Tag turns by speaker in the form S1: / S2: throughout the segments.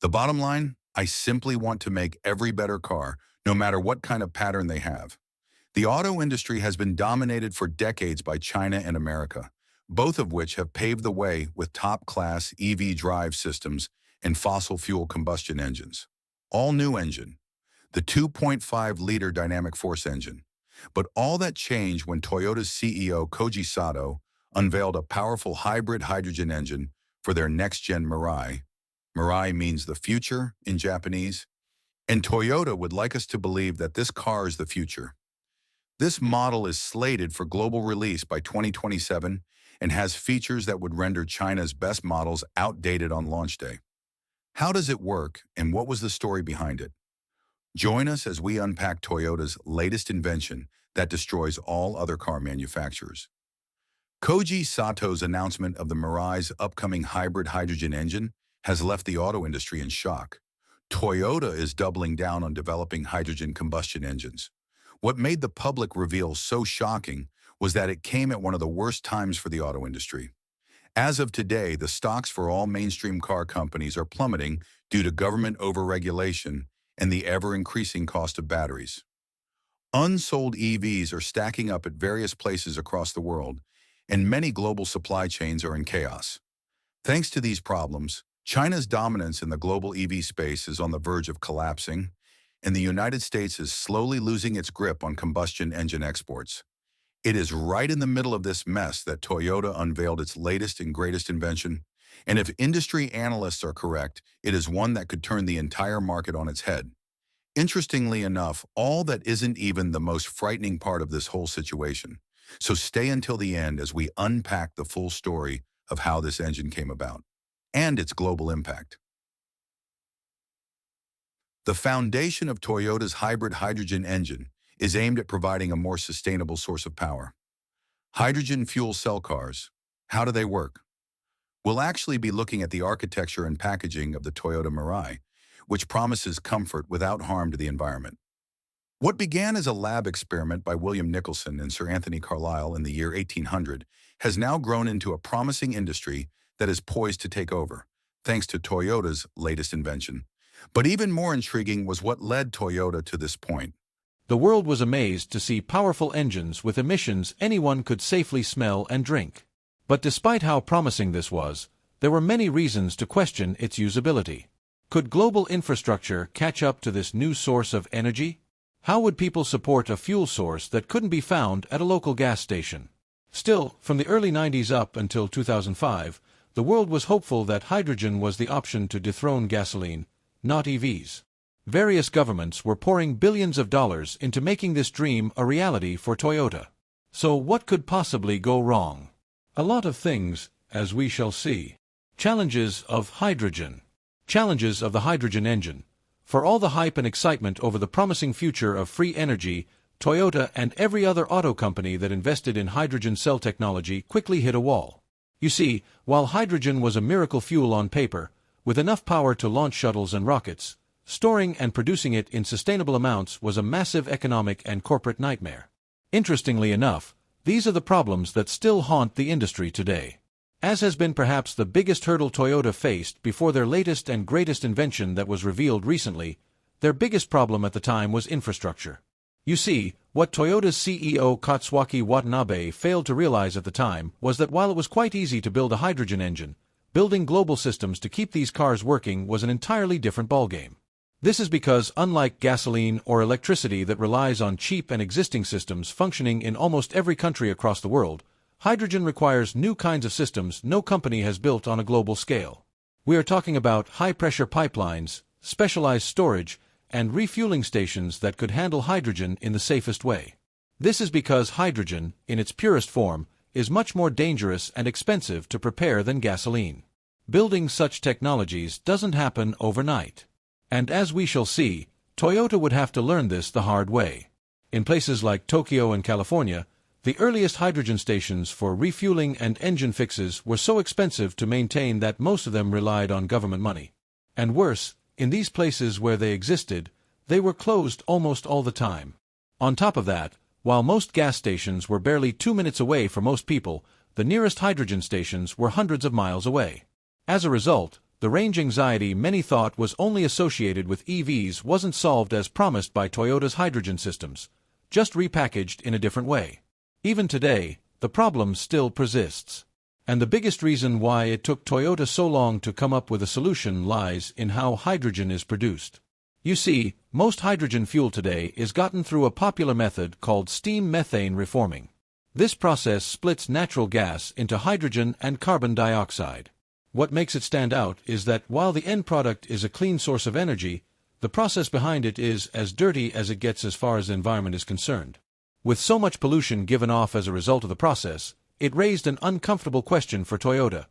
S1: The bottom line, I simply want to make every better car, no matter what kind of pattern they have. The auto industry has been dominated for decades by China and America, both of which have paved the way with top-class EV drive systems and fossil fuel combustion engines. All-new engine, the 2.5-liter dynamic force engine. But all that changed when Toyota's CEO Koji Sato unveiled a powerful hybrid hydrogen engine for their next-gen Mirai. Mirai means the future in Japanese, and Toyota would like us to believe that this car is the future. This model is slated for global release by 2027 and has features that would render China's best models outdated on launch day. How does it work, and what was the story behind it? Join us as we unpack Toyota's latest invention that destroys all other car manufacturers. Koji Sato's announcement of the Mirai's upcoming hybrid hydrogen engine has left the auto industry in shock. Toyota is doubling down on developing hydrogen combustion engines. What made the public reveal so shocking was that it came at one of the worst times for the auto industry. As of today, the stocks for all mainstream car companies are plummeting due to government overregulation and the ever-increasing cost of batteries. Unsold EVs are stacking up at various places across the world, and many global supply chains are in chaos. Thanks to these problems, China's dominance in the global EV space is on the verge of collapsing, and the United States is slowly losing its grip on combustion engine exports. It is right in the middle of this mess that Toyota unveiled its latest and greatest invention, and if industry analysts are correct, it is one that could turn the entire market on its head. Interestingly enough, all that isn't even the most frightening part of this whole situation. So stay until the end as we unpack the full story of how this engine came about and its global impact. The foundation of Toyota's hybrid hydrogen engine is aimed at providing a more sustainable source of power. Hydrogen fuel cell cars, how do they work? We'll actually be looking at the architecture and packaging of the Toyota Mirai, which promises comfort without harm to the environment. What began as a lab experiment by William Nicholson and Sir Anthony Carlisle in the year 1800 has now grown into a promising industry that is poised to take over, thanks to Toyota's latest invention. But even more intriguing was what led Toyota to this point.
S2: The world was amazed to see powerful engines with emissions anyone could safely smell and drink. But despite how promising this was, there were many reasons to question its usability. Could global infrastructure catch up to this new source of energy? How would people support a fuel source that couldn't be found at a local gas station? Still, from the early 90s up until 2005, the world was hopeful that hydrogen was the option to dethrone gasoline, not EVs. Various governments were pouring billions of dollars into making this dream a reality for Toyota. So what could possibly go wrong? A lot of things, as we shall see. Challenges of hydrogen. Challenges of the hydrogen engine. For all the hype and excitement over the promising future of free energy, Toyota and every other auto company that invested in hydrogen cell technology quickly hit a wall. You see, while hydrogen was a miracle fuel on paper, with enough power to launch shuttles and rockets, storing and producing it in sustainable amounts was a massive economic and corporate nightmare. Interestingly enough, these are the problems that still haunt the industry today. As has been perhaps the biggest hurdle Toyota faced before their latest and greatest invention that was revealed recently, their biggest problem at the time was infrastructure. You see, what Toyota's CEO Katsuaki Watanabe failed to realize at the time was that while it was quite easy to build a hydrogen engine, building global systems to keep these cars working was an entirely different ballgame. This is because, unlike gasoline or electricity that relies on cheap and existing systems functioning in almost every country across the world, hydrogen requires new kinds of systems no company has built on a global scale. We are talking about high-pressure pipelines, specialized storage, and refueling stations that could handle hydrogen in the safest way. This is because hydrogen, in its purest form, is much more dangerous and expensive to prepare than gasoline. Building such technologies doesn't happen overnight. And as we shall see, Toyota would have to learn this the hard way. In places like Tokyo and California, the earliest hydrogen stations for refueling and engine fixes were so expensive to maintain that most of them relied on government money. And worse, in these places where they existed, they were closed almost all the time. On top of that, while most gas stations were barely 2 minutes away for most people, the nearest hydrogen stations were hundreds of miles away. As a result, The range anxiety many thought was only associated with EVs wasn't solved as promised by Toyota's hydrogen systems, just repackaged in a different way. Even today, the problem still persists. And the biggest reason why it took Toyota so long to come up with a solution lies in how hydrogen is produced. You see, most hydrogen fuel today is gotten through a popular method called steam methane reforming. This process splits natural gas into hydrogen and carbon dioxide. What makes it stand out is that while the end product is a clean source of energy, the process behind it is as dirty as it gets as far as the environment is concerned. With so much pollution given off as a result of the process, it raised an uncomfortable question for Toyota.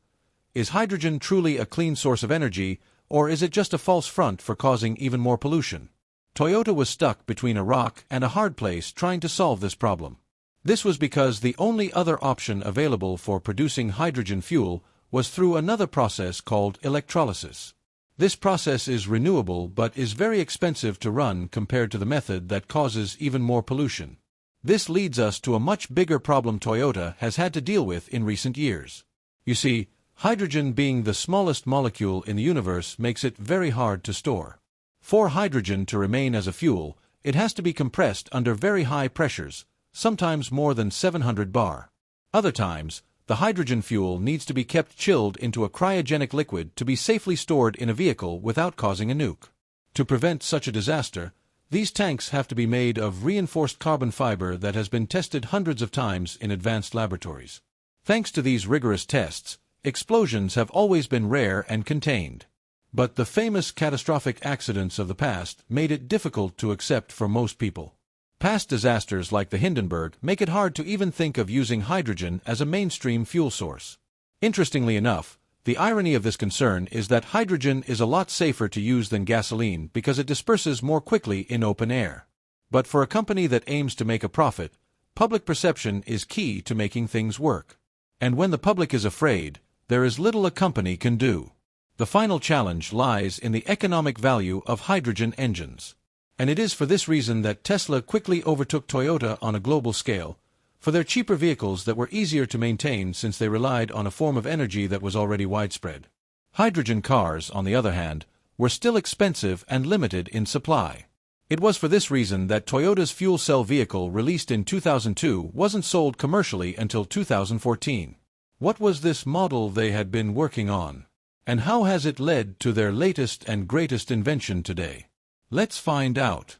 S2: Is hydrogen truly a clean source of energy, or is it just a false front for causing even more pollution? Toyota was stuck between a rock and a hard place trying to solve this problem. This was because the only other option available for producing hydrogen fuel was through another process called electrolysis. This process is renewable but is very expensive to run compared to the method that causes even more pollution. This leads us to a much bigger problem Toyota has had to deal with in recent years. You see, hydrogen being the smallest molecule in the universe makes it very hard to store. For hydrogen to remain as a fuel, it has to be compressed under very high pressures, sometimes more than 700 bar. Other times, the hydrogen fuel needs to be kept chilled into a cryogenic liquid to be safely stored in a vehicle without causing a nuke. To prevent such a disaster, these tanks have to be made of reinforced carbon fiber that has been tested hundreds of times in advanced laboratories. Thanks to these rigorous tests, explosions have always been rare and contained. But the famous catastrophic accidents of the past made it difficult to accept for most people. Past disasters like the Hindenburg make it hard to even think of using hydrogen as a mainstream fuel source. Interestingly enough, the irony of this concern is that hydrogen is a lot safer to use than gasoline because it disperses more quickly in open air. But for a company that aims to make a profit, public perception is key to making things work. And when the public is afraid, there is little a company can do. The final challenge lies in the economic value of hydrogen engines. And it is for this reason that Tesla quickly overtook Toyota on a global scale, for their cheaper vehicles that were easier to maintain since they relied on a form of energy that was already widespread. Hydrogen cars, on the other hand, were still expensive and limited in supply. It was for this reason that Toyota's fuel cell vehicle released in 2002 wasn't sold commercially until 2014. What was this model they had been working on? And how has it led to their latest and greatest invention today? Let's find out.